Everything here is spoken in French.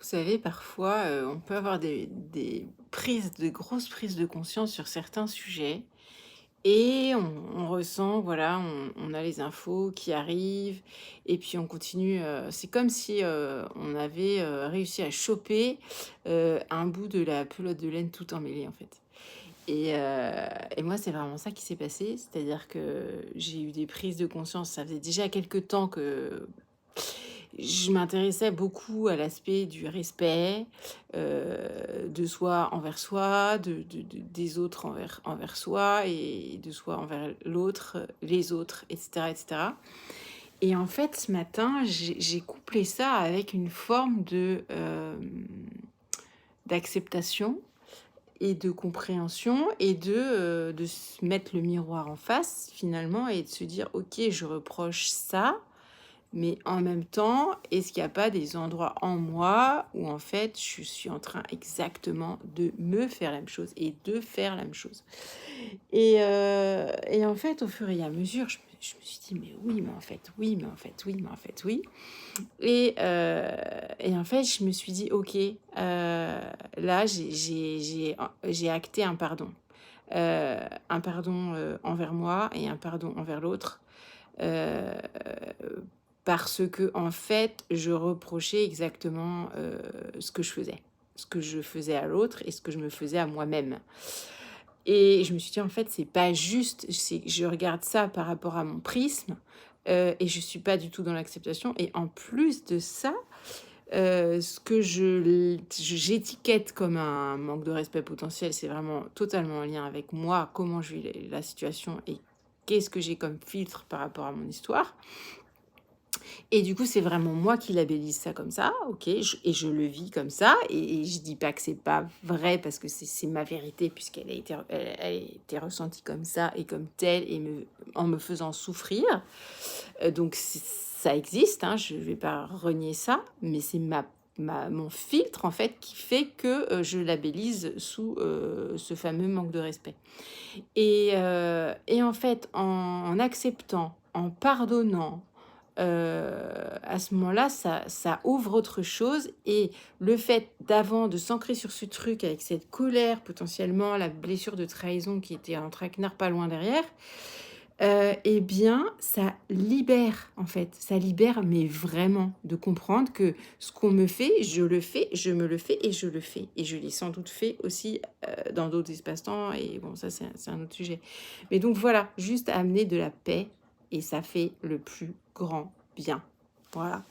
Vous savez, parfois, on peut avoir des grosses prises de conscience sur certains sujets et on ressent, voilà, on a les infos qui arrivent et puis on continue, c'est comme si, on avait, réussi à choper, un bout de la pelote de laine tout emmêlé, en fait. Et moi, c'est vraiment ça qui s'est passé. C'est-à-dire que j'ai eu des prises de conscience, ça faisait déjà quelque temps que je m'intéressais beaucoup à l'aspect du respect, de soi envers soi, des autres envers soi et de soi envers l'autre, les autres, et cetera, et cetera. Et en fait, ce matin, j'ai couplé ça avec une forme d'acceptation et de compréhension et de se mettre le miroir en face finalement et de se dire: «OK, je reproche ça, mais en même temps, est-ce qu'il y a pas des endroits en moi où en fait je suis en train exactement de me faire la même chose et de faire la même chose?» Et en fait, au fur et à mesure, je me suis dit: «Mais oui, mais en fait oui, mais en fait oui, mais en fait oui». Et en fait, je me suis dit: «OK, là j'ai acté un pardon». Un pardon, envers moi et un pardon envers l'autre. Heu, Parce que en fait, je reprochais exactement, ce que je faisais. Ce que je faisais à l'autre et ce que je me faisais à moi-même. Et je me suis dit: «En fait, c'est pas juste, c'est je regarde ça par rapport à mon prisme, et je suis pas du tout dans l'acceptation et en plus de ça, ce que j'étiquette comme un manque de respect potentiel, c'est vraiment totalement en lien avec moi, comment je vis la situation et qu'est-ce que j'ai comme filtre par rapport à mon histoire. Et du coup, c'est vraiment moi qui labellise ça comme ça, OK, je le vis comme ça et je dis pas que c'est pas vrai parce que c'est ma vérité puisqu'elle elle a été ressentie comme ça et comme telle et en me faisant souffrir. Donc ça existe, hein, je vais pas renier ça, mais c'est mon filtre en fait qui fait que, je labellise sous, ce fameux manque de respect. Et en fait, en acceptant, en pardonnant, à ce moment-là, ça ouvre autre chose et le fait de s'ancrer sur ce truc avec cette colère, potentiellement la blessure de trahison qui était un traquenard pas loin derrière, et bien, ça libère, en fait. Ça libère, mais vraiment, de comprendre que ce qu'on me fait, je le fais, je me le fais et je le fais. Et je l'ai sans doute fait aussi, dans d'autres espaces-temps et bon, ça, c'est un autre sujet. Mais donc voilà, juste amener de la paix et ça fait le plus grand bien. Voilà.